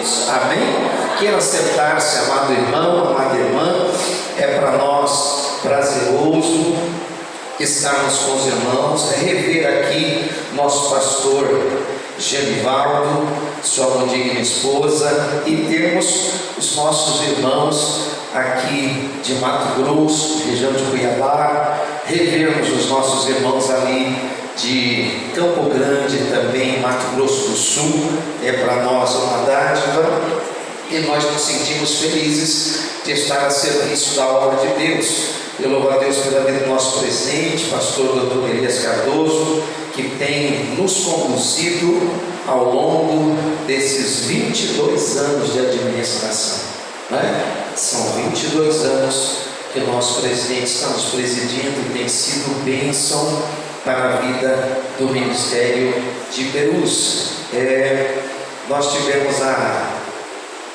Deus. Amém? Queira sentar-se, amado irmão, amada irmã. É para nós prazeroso estarmos com os irmãos, rever aqui nosso pastor Genivaldo, sua digna esposa, e termos os nossos irmãos aqui de Mato Grosso, região de Cuiabá, revermos os nossos irmãos ali de Campo Grande, também Mato Grosso do Sul. É para nós uma dádiva e nós nos sentimos felizes de estar a serviço da obra de Deus. Eu louvo a Deus pela vida do nosso presidente, pastor Dr. Elias Cardoso, que tem nos conduzido ao longo desses 22 anos de administração, né? São 22 anos que o nosso presidente está nos presidindo e tem sido bênção para a vida do Ministério de Perus. Nós tivemos a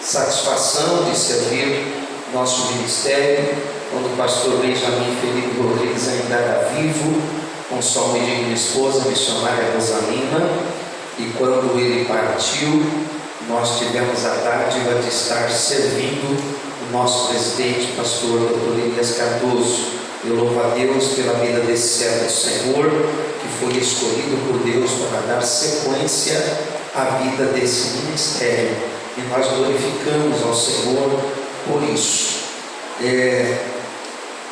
satisfação de servir nosso ministério quando o pastor Benjamin Felipe Rodrigues ainda era vivo, com sua digna esposa, a missionária Rosalina, e quando ele partiu, nós tivemos a dádiva de estar servindo o nosso presidente, pastor Dr. Elias Cardoso. Eu louvo a Deus pela vida desse servo do Senhor, que foi escolhido por Deus para dar sequência à vida desse ministério, e nós glorificamos ao Senhor por isso.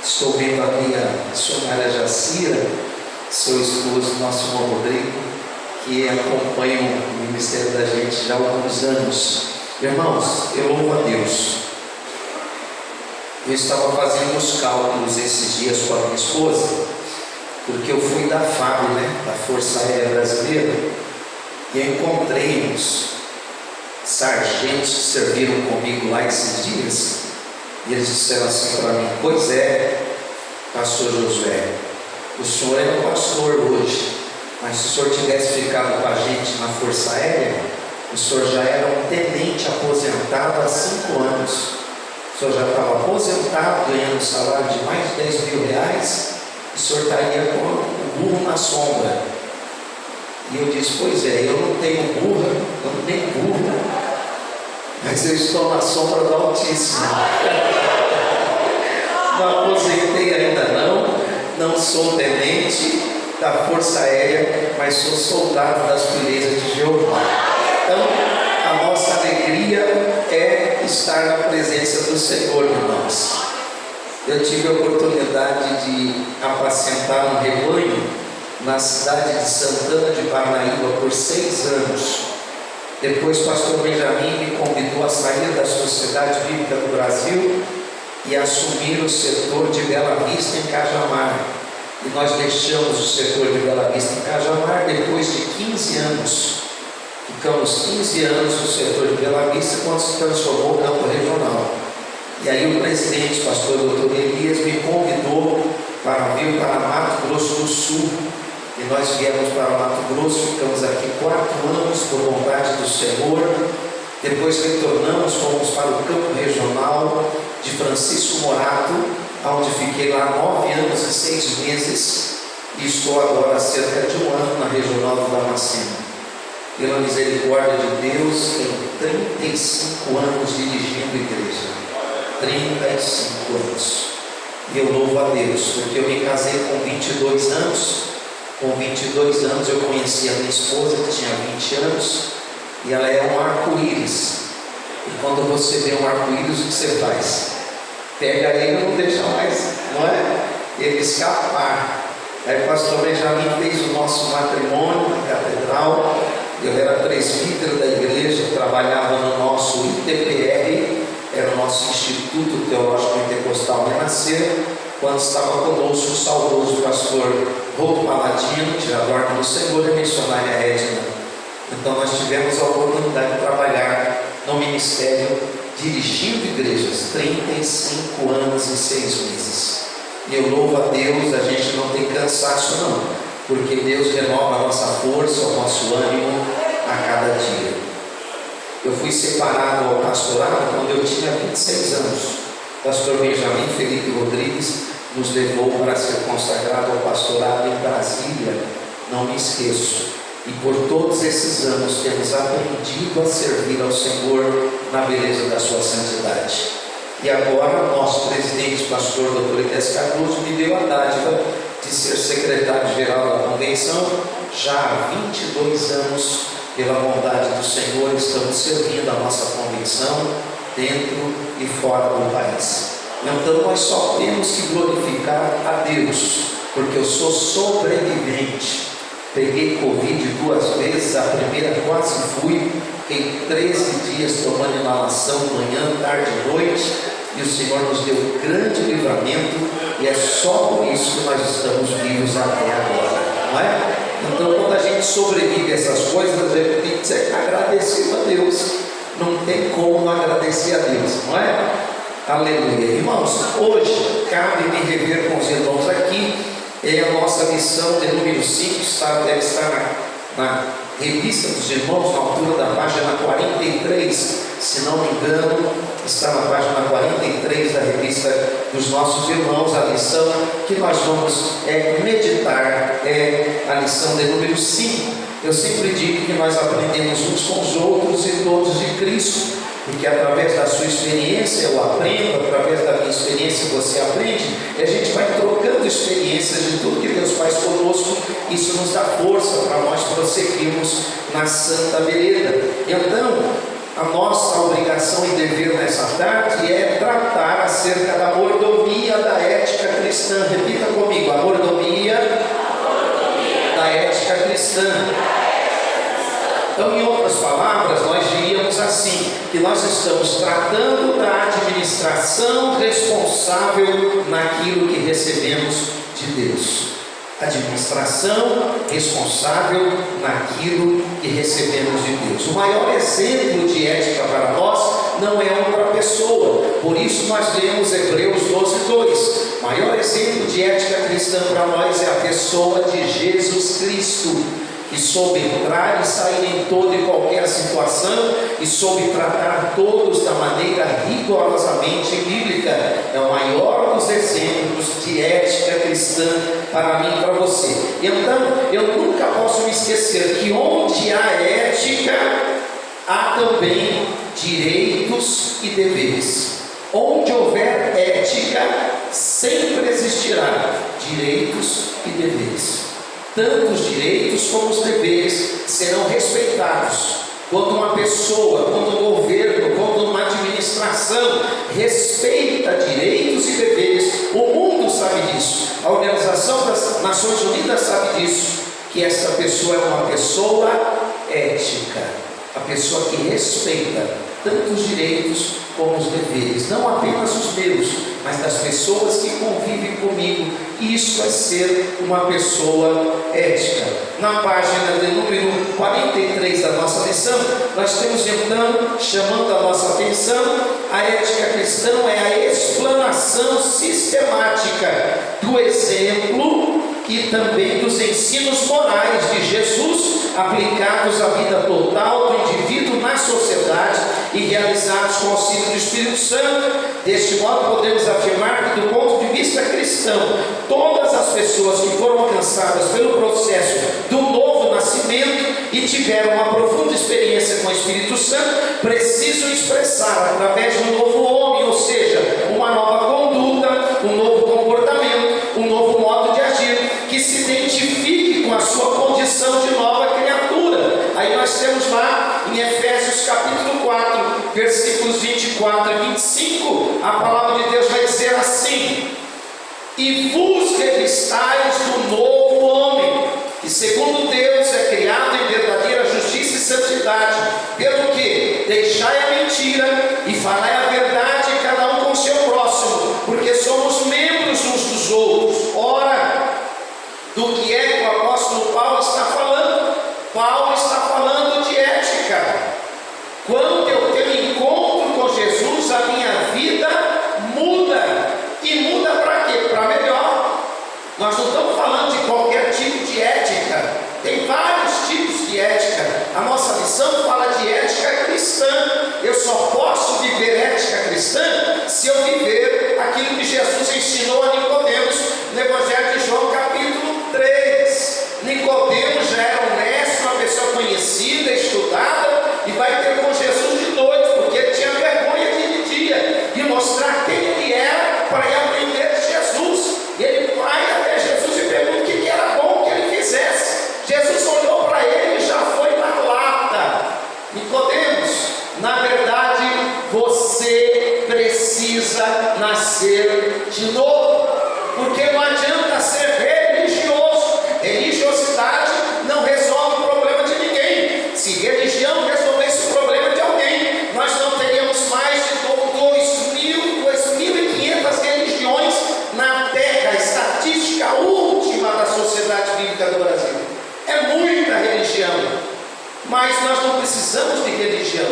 Estou vendo ali a missionária Jacira, seu esposo, nosso irmão Rodrigo, que acompanha o ministério da gente já há alguns anos. Irmãos, eu louvo a Deus. Eu estava fazendo os cálculos esses dias com a minha esposa, porque eu fui da FAB, da Força Aérea Brasileira, e eu encontrei uns sargentos que serviram comigo lá esses dias, e eles disseram assim para mim: pois é, pastor Josué, o senhor é um pastor hoje, mas se o senhor tivesse ficado com a gente na Força Aérea, o senhor já era um tenente aposentado há 5 anos. O senhor já estava aposentado, ganhando um salário de mais de 10 mil reais, o senhor estaria com o burro na sombra. E eu disse: pois é, eu não tenho burra, eu não tenho burro, mas eu estou na sombra do Altíssimo. Não aposentei ainda não sou tenente da Força Aérea, mas sou soldado das fileiras de Jeová. Então, a nossa alegria é estar na presença do Senhor, irmãos. Eu tive a oportunidade de apacentar um rebanho na cidade de Santana de Parnaíba por 6 anos. Depois o pastor Benjamin me convidou a sair da Sociedade Bíblica do Brasil e assumir o setor de Bela Vista em Cajamar. E nós deixamos o setor de Bela Vista em Cajamar depois de 15 anos. Ficamos 15 anos no setor de Bela Vista quando se transformou o campo regional. E aí o presidente, pastor Dr. Elias, me convidou para vir para Mato Grosso do Sul. E nós viemos para Mato Grosso, ficamos aqui 4 anos por vontade do Senhor. Depois retornamos, fomos para o campo regional de Francisco Morato, onde fiquei lá 9 anos e 6 meses. E estou agora há cerca de 1 ano na regional do Damasceno. Pela misericórdia de Deus, tenho 35 anos dirigindo igreja. 35 anos. E eu louvo a Deus, porque eu me casei com 22 anos. Com 22 anos eu conheci a minha esposa, que tinha 20 anos, e ela é um arco-íris. E quando você vê um arco-íris, o que você faz? Pega ele e não deixa mais, não é? Ele escapar. Aí o pastor Benjamin fez o nosso matrimônio na catedral. Eu era presbítero da igreja, trabalhava no nosso ITPR, era o nosso Instituto Teológico Pentecostal Renascer, quando estava conosco o saudoso pastor Rodo Paladino, que já dorme no Senhor, e a missionária Edna. Então nós tivemos a oportunidade de trabalhar no ministério, dirigindo igrejas, 35 anos e 6 meses. E eu louvo a Deus, a gente não tem cansaço não, porque Deus renova a nossa força, o nosso ânimo a cada dia. Eu fui separado ao pastorado quando eu tinha 26 anos. O pastor Benjamin Felipe Rodrigues nos levou para ser consagrado ao pastorado em Brasília, não me esqueço. E por todos esses anos temos aprendido a servir ao Senhor na beleza da sua santidade. E agora, nosso presidente, pastor Dr. Elias Cardoso, me deu a dádiva de ser secretário-geral da convenção. Já há 22 anos, pela bondade do Senhor, estamos servindo a nossa convenção dentro e fora do país. Então nós só temos que glorificar a Deus, porque eu sou sobrevivente. Peguei Covid 2 vezes, a primeira quase fui, em 13 dias tomando inalação, manhã, tarde e noite, e o Senhor nos deu grande livramento, e é só por isso que nós estamos vivos até agora, não é? Então, quando a gente sobrevive a essas coisas, a gente tem que ser agradecido a Deus. Não tem como não agradecer a Deus, não é? Aleluia. Irmãos, hoje cabe me rever com os irmãos aqui. É a nossa missão de número 5, deve estar na revista dos irmãos, na altura da página 43, se não me engano, está na página 43 da revista dos nossos irmãos. A lição que nós vamos meditar é a lição de número 5. Eu sempre digo que nós aprendemos uns com os outros e todos de Cristo, porque através da sua experiência eu aprendo, através da minha experiência você aprende, e a gente vai trocando experiências de tudo que Deus faz conosco. Isso nos dá força para nós prosseguirmos na santa vereda. Então, a nossa obrigação e dever nessa tarde é tratar acerca da mordomia da ética cristã. Repita comigo: a mordomia da ética cristã. Então, em outras palavras, nós diríamos assim, que nós estamos tratando da administração responsável naquilo que recebemos de Deus. Administração responsável naquilo que recebemos de Deus. O maior exemplo de ética para nós não é outra pessoa, por isso nós lemos Hebreus 12:2. O maior exemplo de ética cristã para nós é a pessoa de Jesus Cristo, que soube entrar e sair em toda e qualquer situação e soube tratar todos da maneira rigorosamente bíblica. É o maior dos exemplos de ética cristã para mim e para você. Então, eu nunca posso me esquecer que onde há ética, há também direitos e deveres. Onde houver ética, sempre existirá direitos e deveres. Tanto os direitos como os deveres serão respeitados. Quando uma pessoa, quando um governo, quando uma administração respeita direitos e deveres, o mundo sabe disso, a Organização das Nações Unidas sabe disso, que essa pessoa é uma pessoa ética, a pessoa que respeita tanto os direitos como os deveres, não apenas os meus, mas das pessoas que convivem comigo. Isso é ser uma pessoa ética. Na página de número 43 da nossa lição, nós temos então, chamando a nossa atenção, a ética cristã é a explanação sistemática do exemplo e também dos ensinos morais de Jesus aplicados à vida total do indivíduo na sociedade e realizados com o auxílio do Espírito Santo. Deste modo podemos afirmar que, do ponto de vista cristão, todas as pessoas que foram alcançadas pelo processo do novo nascimento e tiveram uma profunda experiência com o Espírito Santo precisam expressar através de um novo homem, ou seja, uma nova conduta, um novo comportamento, um novo modo de agir, que se identifique com a sua condição de nova criatura. Aí nós temos lá em Efésios capítulo 4, versículos 24 e 25, a palavra de Deus vai dizer assim: e vos revistais do novo homem, que segundo Deus é criado em verdadeira justiça e santidade. Pelo que? Deixai a mentira e falai a verdade, cada um com o seu próximo, porque somos membros uns dos outros. Ora, do que é que o apóstolo Paulo está falando? Paulo está falando de ética. Quando eu tenho encontro com Jesus, a minha vida muda. E muda para quê? Para melhor. Nós não estamos falando de qualquer tipo de ética. Tem vários tipos de ética. A nossa lição fala de ética cristã. Eu só posso viver ética cristã se eu viver aquilo que Jesus ensinou a Nicodemos no Evangelho de João capítulo 3. Nicodemos já era um mestre, uma pessoa conhecida, estudada, e vai ter com Jesus de noite, porque ele tinha de novo, porque não adianta ser religioso. Religiosidade não resolve o problema de ninguém. Se religião resolvesse o problema de alguém, nós não teríamos mais de 2.500 religiões na Terra. A estatística última da Sociedade Bíblica do Brasil. É muita religião, mas nós não precisamos de religião.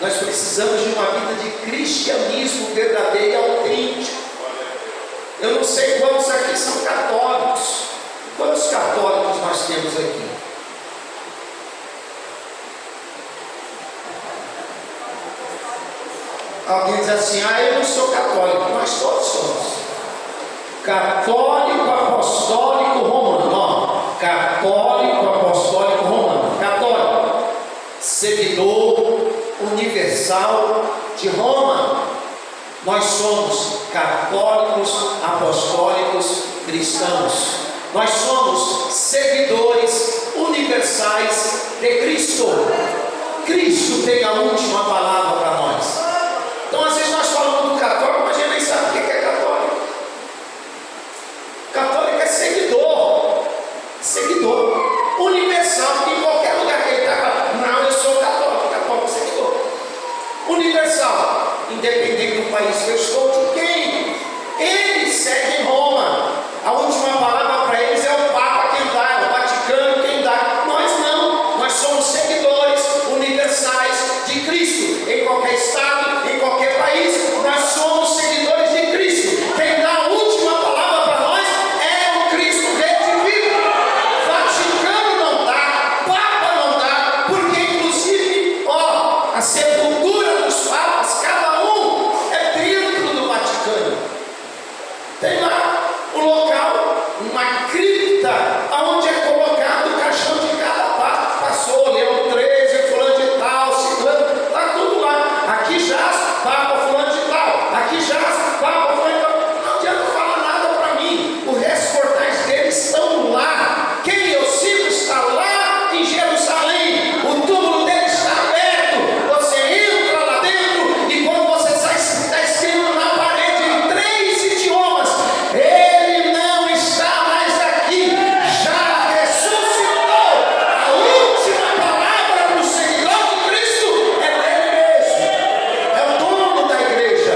Nós precisamos de uma vida de cristianismo verdadeiro e autêntico. Eu não sei quantos aqui são católicos. Quantos católicos nós temos aqui? Alguém diz assim: eu não sou católico. Nós todos somos. Católico Apostólico Romano. Não. Católico Apostólico Romano. Católico. Seguidor universal de Roma. Nós somos católicos, apostólicos, cristãos. Nós somos seguidores universais de Cristo. Cristo tem a última palavra para nós. Então, às vezes nós falamos do católico, mas a gente nem sabe o que é católico. Católico é seguidor. Seguidor universal, que em qualquer lugar que ele está, não, eu sou católico. Católico é seguidor universal, independente do país que eu estou, de quem eles seguem Roma. A última palavra para eles é o Papa quem dá, é o Vaticano quem dá. Nós não, nós somos seguidores universais de Cristo. Em qualquer estado, em qualquer país, nós somos seguidores de Cristo. Quem dá a última palavra para nós é o Cristo redivivo. Vaticano não dá, Papa não dá, porque inclusive, a sepultura dos papas, cada um é dentro do Vaticano. Tem lá o local, uma cripta, onde é colocado o caixão de cada papa. Passou Leão XIII, fulano de tal, ciclano, está tudo lá. Aqui jaz Papa fulano de tal, aqui jaz Papa fulano de tal. Não adianta falar nada para mim, os restos mortais deles estão lá. Quem eu sigo está lá em Jerusalém, o túmulo dele está aberto. Você entra lá dentro e quando você sai, está escrito na parede em 3 idiomas: ele não está mais aqui, já ressuscitou. A última palavra para o seguidor de Cristo é dele mesmo. É o dono da igreja,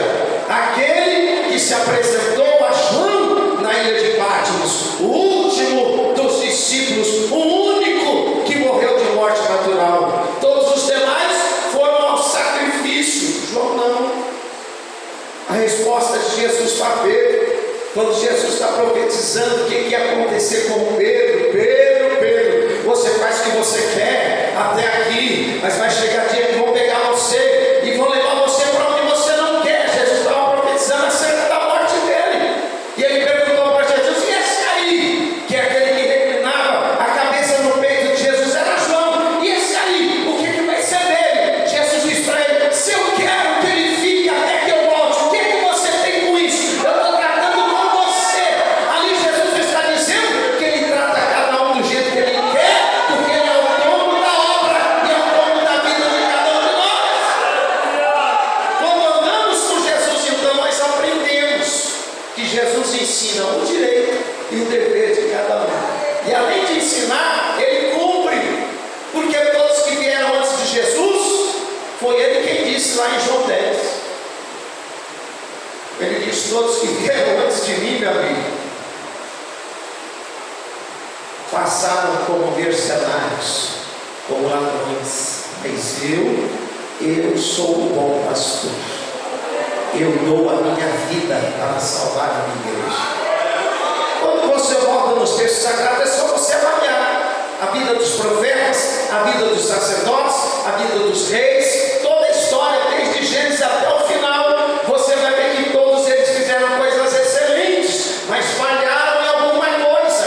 aquele que se apresentou a João na ilha de Patmos, o último dos discípulos, o único que morreu de morte natural. Todos os demais foram ao sacrifício. João não. A resposta de Jesus para Pedro, quando Jesus está profetizando o que ia acontecer com Pedro: Pedro, você faz o que você quer até aqui, mas vai chegar dia que vão pegar você e vão levar você para onde você não quer. Jesus estava profetizando acerca da morte dele, e ele perguntou para Jesus: e esse aí, que é aquele que reclinava a cabeça no peito de Jesus, era João, e esse aí, o que vai ser dele? Jesus disse para ele: se eu quero que ele fique até que eu volte, o que você tem com isso? Eu estou tratando com você. Ali Jesus está dizendo que ele trata cada um do jeito que ele quer, porque ele é o dono da obra e é o dono da vida de cada um de nós. Quando andamos com Jesus, então nós aprendemos que Jesus ensina o direito e o dever de cada um. E além de ensinar, ele cumpre, porque todos que vieram antes de Jesus, foi ele quem disse lá em João 10. Ele disse: todos que vieram antes de mim, meu amigo, passaram como mercenários, como ladrões, mas eu sou o bom pastor. Eu dou a minha vida para salvar a minha igreja. Quando você volta nos textos sagrados, é só você avaliar a vida dos profetas, a vida dos sacerdotes, a vida dos reis, toda a história, desde Gênesis até o final. Você vai ver que todos eles fizeram coisas excelentes, mas falharam em alguma coisa,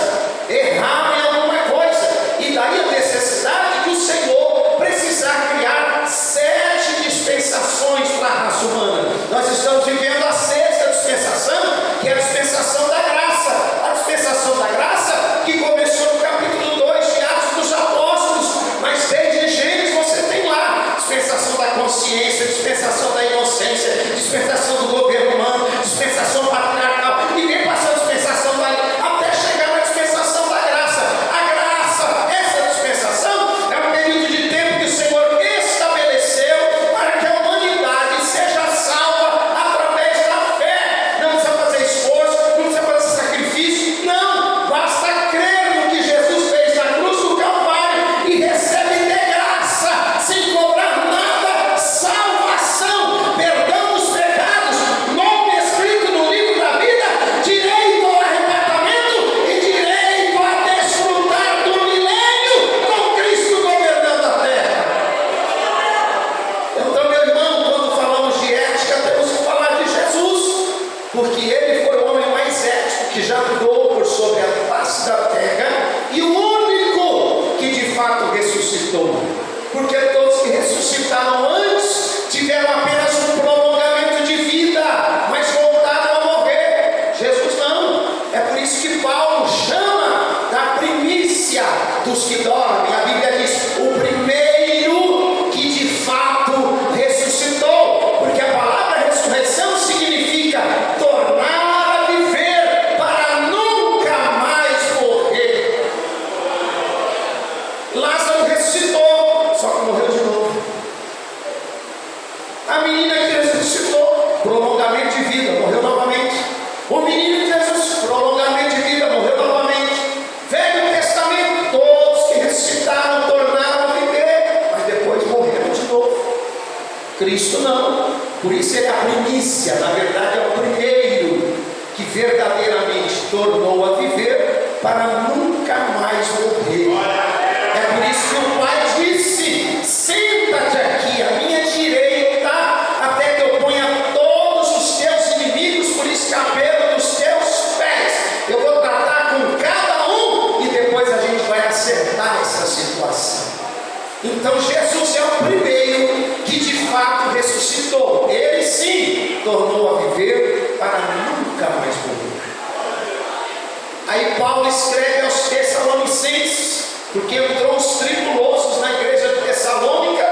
erraram em alguma coisa, e daí a necessidade do Senhor precisar criar 7 dispensações para a raça humana. Nós estamos vivendo a 6ª dispensação, que é a dispensação da graça. A dispensação da graça que começou no capítulo 2 de Atos dos Apóstolos, mas desde Gênesis você tem lá a dispensação menina que ressuscitou, prolongamento de vida, morreu novamente. O menino de Jesus, prolongamento de vida, morreu novamente. Velho Testamento, todos que ressuscitaram, tornaram a viver, mas depois morreram de novo. Cristo não. Por isso ele é a primícia, na verdade é o primeiro que verdadeiramente tornou a viver para nunca mais morrer. É por isso que o Pai disse: senta-te aqui à minha direita, até que eu ponha todos os teus inimigos por escabelo dos teus pés. Eu vou tratar com cada um e depois a gente vai acertar essa situação. Então Jesus é o primeiro que de fato ressuscitou. Ele sim tornou a viver para nunca mais morrer. Aí Paulo escreve aos Tessalonicenses, porque entrou os tribulosos na igreja de Tessalônica,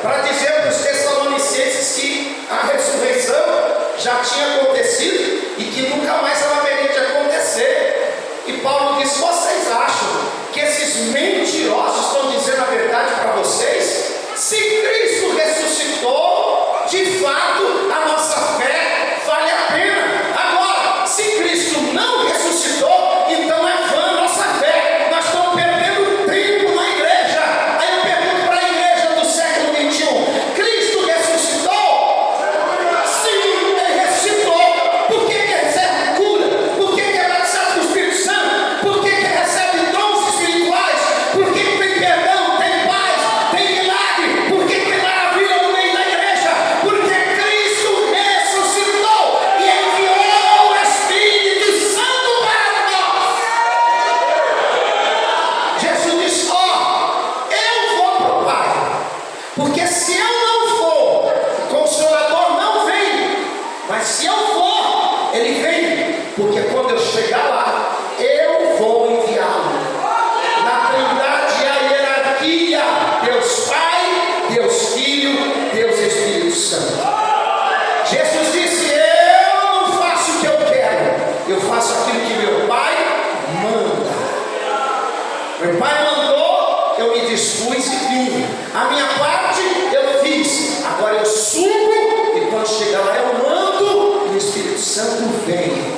para dizer para os Tessalonicenses que a ressurreição já tinha acontecido e que nunca mais ela haveria de acontecer. E Paulo diz: vocês acham que esses mentirosos estão dizendo a verdade para vocês? Se Cristo ressuscitou, de fato a nossa fé vale a pena. Agora, se Cristo não ressuscitou, então é vã a nossa fé. Nós estamos perdendo tempo na igreja. Aí eu pergunto para a igreja do século 21: Cristo ressuscitou? Sim, ele ressuscitou. Por que recebe cura? Por que é batizado com o Espírito Santo? Por que recebe dons espirituais? Por que tem perdão, tem paz, tem milagre? Por que tem maravilha no meio da igreja? Porque Cristo ressuscitou e enviou o Espírito Santo para nós. Jesus disse: eu vou para o Pai, porque se eu não for, o Consolador não vem. Mas se eu for, ele vem, porque quando eu chegar lá, eu vou enviá-lo. Na Trindade a hierarquia: Deus Pai, Deus Filho, Deus Espírito Santo. Jesus disse: eu não faço o que eu quero, eu faço aquilo que meu Pai manda. Meu Pai mandou, eu me dispus e vim. A minha parte eu fiz. Agora eu subo, e quando chegar lá eu mando, e o Espírito Santo vem.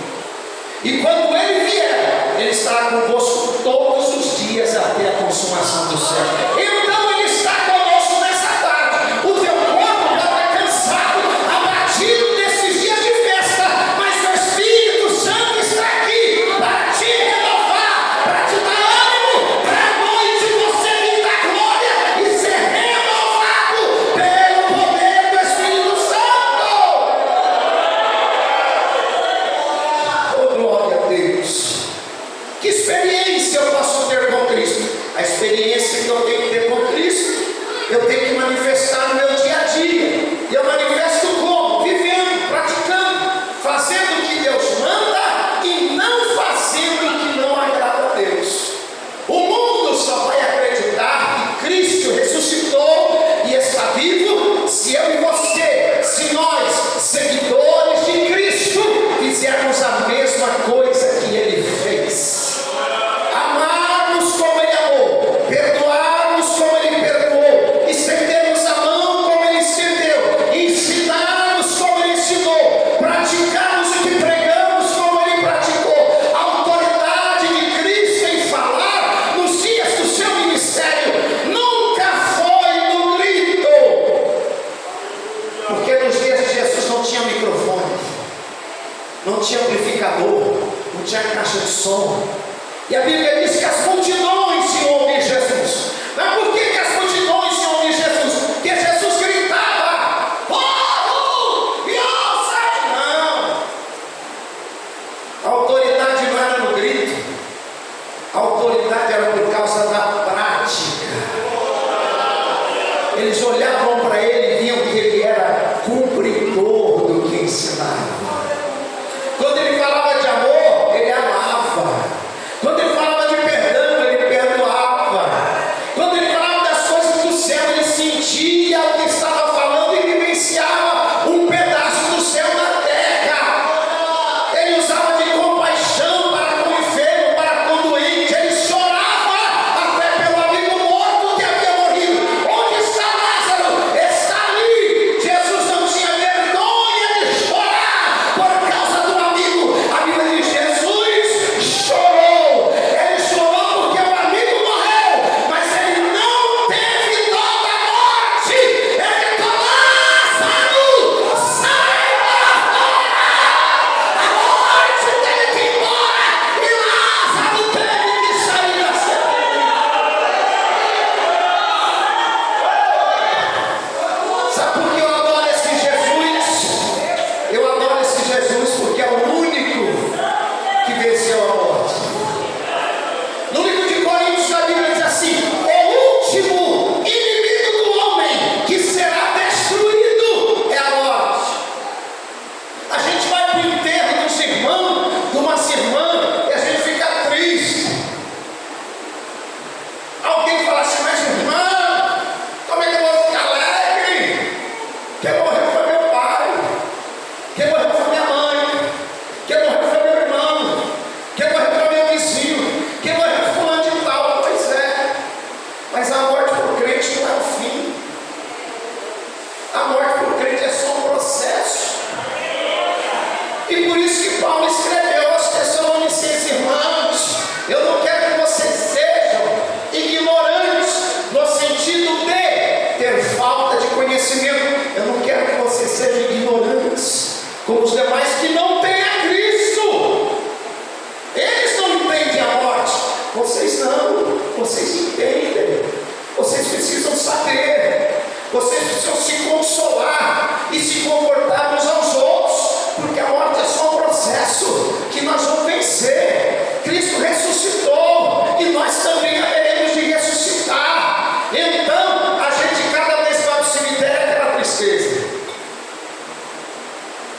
E quando ele vier, ele estará convosco todos os dias até a consumação do céu. Então ele está conosco nessa tarde. O teu corpo já está cansado, abatido desses dias de festa, mas o Espírito Santo está aqui para te renovar, para te dar ânimo, para a noite você vir da glória e ser renovado pelo poder do Espírito Santo. Oh, glória a Deus! Que experiência eu posso ter com Cristo? A experiência que eu tenho que ter com Cristo, eu tenho que manifestar no meu dia a dia. E eu manifesto como? Vivendo, praticando, fazendo o que Deus manda e não fazendo o que não agrada a Deus. O mundo só vai acreditar que Cristo ressuscitou e está vivo se eu e você, se nós, seguidores de Cristo, fizermos a mesma coisa que Ele fez. Amarmos como Ele amou, perdoarmos como Ele perdoou, estendermos a mão como Ele estendeu, ensinarmos como Ele ensinou, praticarmos o que pregamos como Ele praticou. A autoridade de Cristo em falar nos dias do seu ministério nunca foi no grito, porque nos dias de Jesus não tinha microfone, não tinha amplificador, não tinha caixa de som. E a Bíblia diz que as multidões iam ouvir Jesus. Mas por que as multidões iam ouvir Jesus? Porque Jesus gritava: povo, e ouça! Não. A autoridade não era no grito. A autoridade era por causa da prática. Eles olhavam para ele e viam que ele era cumpridor do que ensinava. Quando ele falava de amor, ele amava. Quando ele falava de perdão, ele perdoava.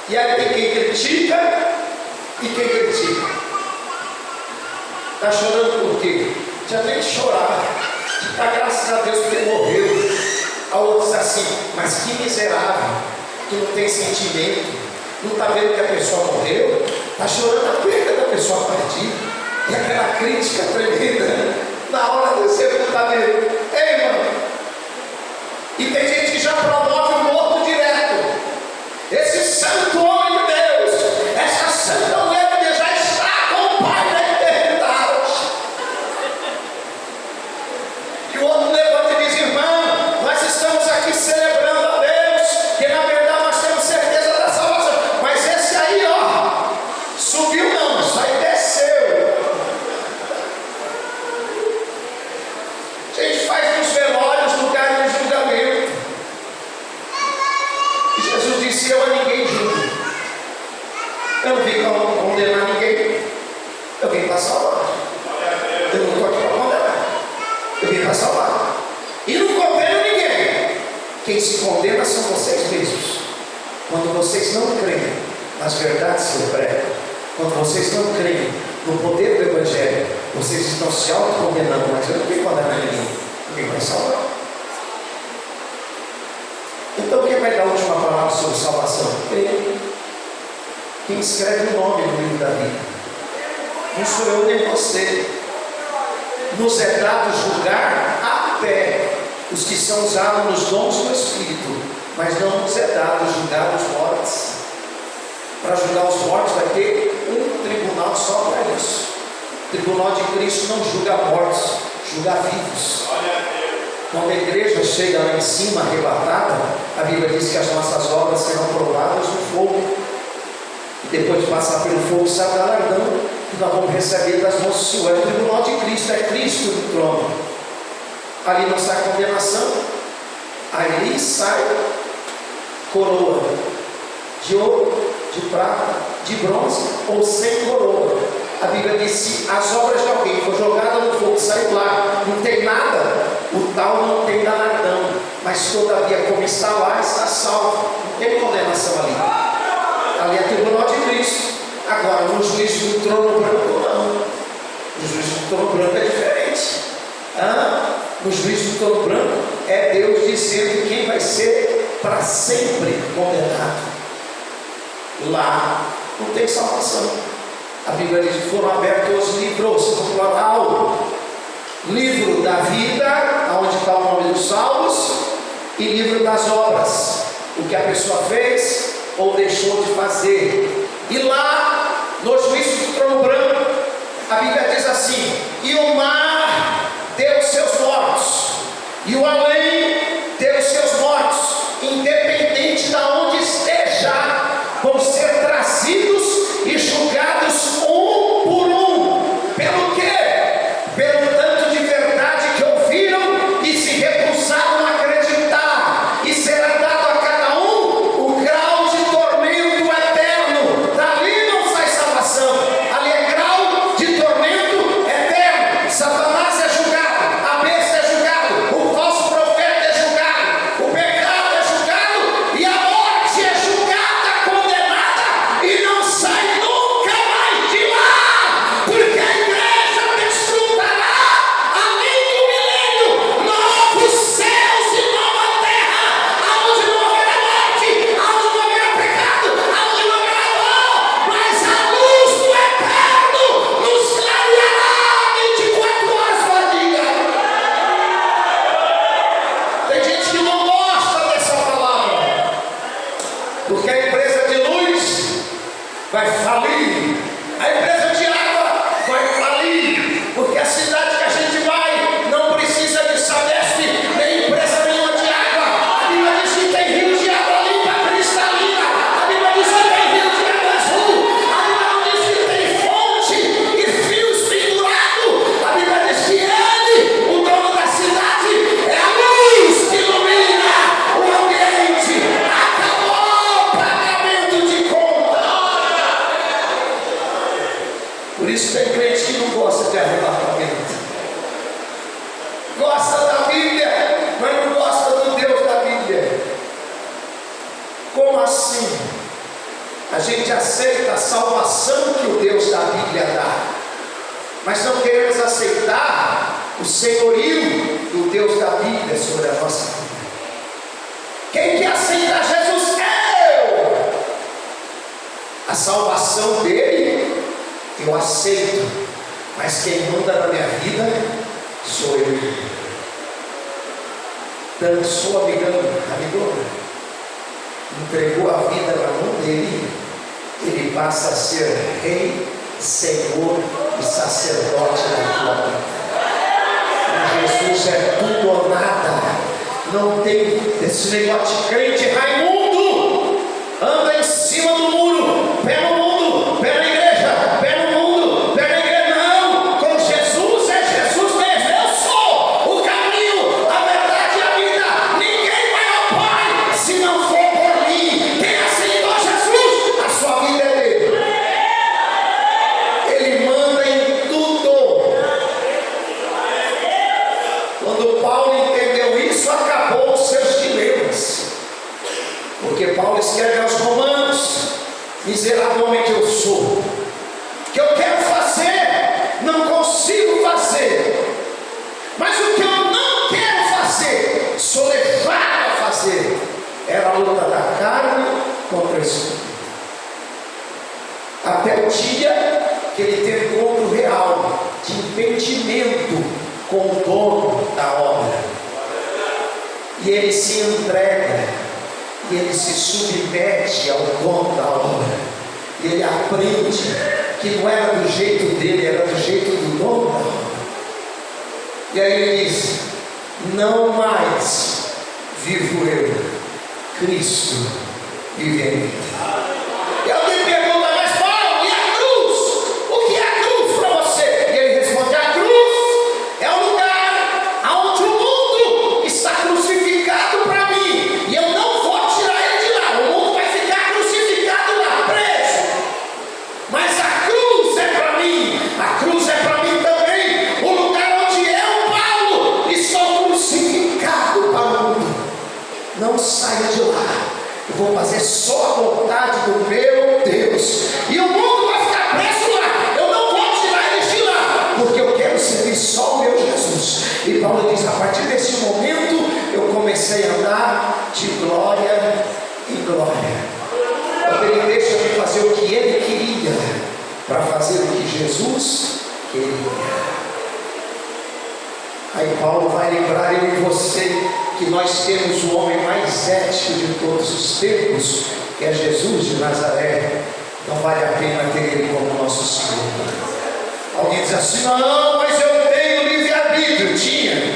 E aí tem quem critica e quem critica. Está chorando por quê? Já tem que chorar. Dá graças a Deus porque morreu. A outra diz assim, mas que miserável, que não tem sentimento, não está vendo que a pessoa morreu, está chorando a perda da pessoa partida. E aquela crítica tremenda, na hora do sepultamento. Ei, irmão, e tem gente que já promove o morto direto. Esse santo homem de Deus, essa santa mulher de Deus já está com o Pai na eternidade. E o outro levanta e diz, irmão, nós estamos aqui celebrando a Deus, que na verdade nós temos certeza da salvação. Mas esse aí, ó, subiu não, isso aí desceu. A gente faz nos velórios lugares de julgamento. E Jesus disse, eu a ninguém julgo. Eu não vim condenar ninguém. Eu vim para salvar. Eu não estou aqui para condenar. Eu vim para salvar. E não condeno ninguém. Quem se condena são vocês mesmos. Quando vocês não creem nas verdades que eu prego, quando vocês não creem no poder do Evangelho, vocês estão se autocondenando, mas eu não vim condenar ninguém. Eu vim para salvar. Então quem vai dar a última palavra sobre salvação? Ele. Quem escreve o nome no livro da vida. Não sou eu nem você. Nos é dado julgar até os que são usados nos dons do Espírito, mas não nos é dado julgar os mortos. Para julgar os mortos vai ter um tribunal só para isso. O tribunal de Cristo não julga mortos, julga vivos. Quando a igreja chega lá em cima arrebatada, a Bíblia diz que as nossas obras serão provadas no fogo. E depois de passar pelo fogo, sai o galardão que nós vamos receber das mãos do Senhor. É o tribunal de Cristo, é Cristo no trono. Ali não sai condenação, ali sai coroa de ouro, de prata, de bronze ou sem coroa. A Bíblia diz: se as obras de alguém for jogada no fogo, saiu lá, não tem nada, o tal não tem galardão, mas todavia, como está lá, está salvo. Não tem condenação ali. Ali é o tribunal de Cristo. Agora, no juízo do trono branco, não. No juízo do trono branco é diferente. No juízo do trono branco é Deus dizendo quem vai ser para sempre condenado. Lá não tem salvação. A Bíblia diz que foram abertos os livros, no plural, livro da vida, onde está o nome dos salvos, e livro das obras, o que a pessoa fez ou deixou de fazer. E lá, no juízo do trono branco, a Bíblia diz assim: e o mar deu os seus mortos, e o além deu os seus mortos, independente de onde esteja, vão ser trazidos e julgados um por um. Pelo quê? Pelo tanto de verdade que ouviram e se recusaram a acreditar. E será dado a cada um o grau de tormento eterno. Dali não sai salvação. Ali é grau de tormento eterno. Satanás é julgado, a besta é julgado, o falso profeta é julgado, o pecado é julgado e a morte é julgada, condenada, e não sai nunca mais de lá, porque a igreja desfrutará, além do milênio, novos céus e nova terra, aonde não haverá morte, aonde não haverá pecado, aonde não haverá dor, mas a luz do eterno nos clareará 24 horas por dia. Tem gente que não gosta dessa palavra, porque a empresa de luz vai falir, a empresa de água vai falir, porque a cidade que a gente vai não precisa de Sabesp, nem empresa nenhuma de água. A Bíblia diz que tem rio de água limpa, cristalina. A Bíblia diz que tem rio de água azul. A Bíblia não diz que tem fonte e fios pendurados. A Bíblia diz que ele, o dono da cidade, é a luz que ilumina o ambiente. Acabou o pagamento de conta. Por isso tem crente que não gosta de arrebatamento. Gosta da Bíblia, mas não gosta do Deus da Bíblia. Como assim? A gente aceita a salvação que o Deus da Bíblia dá, mas não queremos aceitar o senhorio do Deus da Bíblia sobre a nossa vida. Quem quer aceitar Jesus? Eu! A salvação dele eu aceito, mas quem manda na minha vida sou eu. Dançou amigona, entregou a vida na mão dele, ele passa a ser rei, senhor e sacerdote da tua vida. Jesus é tudo ou nada. Não tem esse negócio de crente Raimundo, anda em cima do muro, pé no mundo, pé na igreja, pé no mundo, pé na igreja. Não, com Jesus é Jesus mesmo. Eu sou o caminho, a verdade e a vida. Ninguém vai ao Pai se não for por mim. Quem aceitou Jesus, a sua vida é dele. Ele manda em tudo. Quando Paulo entendeu isso, acabou os seus dilemas. Porque Paulo escreve aos Romanos: miserável homem que eu sou, o que eu quero fazer, não consigo fazer, mas o que eu não quero fazer, sou levado a fazer. Era a luta da carne contra o espírito. Até o dia que ele teve um encontro real de entendimento com o dono da obra, e ele se entrega, e ele se submete ao dono da obra, e ele aprende que não era do jeito dele, era do jeito do dono da obra. E aí ele diz: não mais vivo eu, Cristo vive em mim. E alguém pergunta: mas Paulo, e a cruz? O que é a cruz para você? E ele responde: a cruz é o lugar aonde o mundo está crucificado para mim, e eu não vou tirar ele de lá. O mundo vai ficar crucificado lá, preso, mas a cruz é para mim. A cruz é para mim também o lugar onde eu, Paulo, estou crucificado para o mundo. Não saia de lá. Eu vou fazer só a vontade do meu Deus, e o mundo vai ficar preso lá. Eu não vou tirar eles de lá, porque eu quero servir só o meu Jesus. E Paulo diz: a partir desse momento eu comecei a andar de glória em glória. Quando ele deixa de fazer o que ele queria para fazer o que Jesus queria. Aí Paulo vai lembrar eu e você que nós temos o homem mais ético de todos os tempos, que é Jesus de Nazaré. Não vale a pena ter ele como nosso Senhor. Alguém diz assim: não, mas eu tenho livre-arbítrio. Tinha,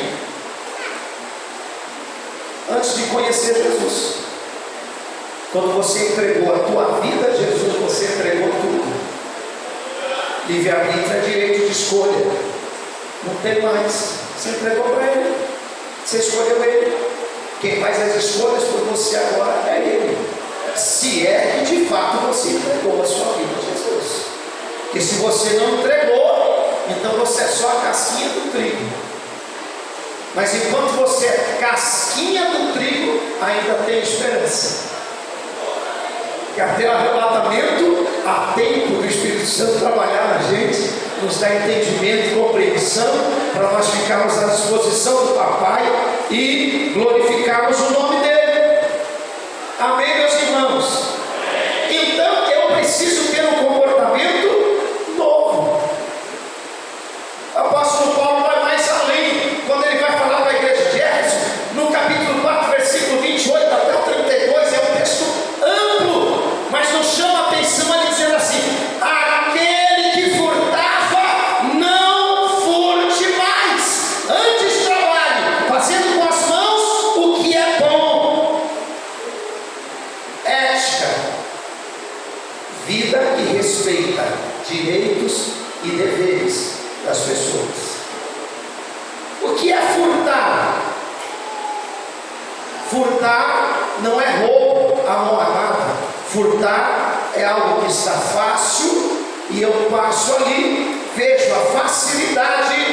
antes de conhecer Jesus. Quando você entregou a tua vida a Jesus, você entregou tudo. Livre-arbítrio é direito de escolha, não tem mais. Você entregou para ele, você escolheu ele. Quem faz as escolhas por você agora é ele, se é que de fato você entregou a sua vida a Jesus. Porque se você não entregou, então você é só a casquinha do trigo. Mas enquanto você é casquinha do trigo, ainda tem esperança. Que até o arrebatamento, há tempo do Espírito Santo trabalhar na gente, nos dá entendimento e compreensão, para nós ficarmos à disposição do Papai e glorificarmos o nome dele. Amém, meus irmãos? Então eu preciso ter um comportamento novo. O apóstolo Paulo vai mais além, quando ele vai falar para a igreja de Éfeso, no capítulo 4, versículo 28 até o 32, é um texto amplo, mas nos chama a atenção ele dizendo assim: aquele que furtava, não furte mais, antes trabalhe, fazendo com as mãos o que é bom. Ética, vida que respeita direitos e deveres das pessoas. O que é furtar? Furtar não é roubo à mão armada. Furtar é algo que está fácil e eu passo ali, vejo a facilidade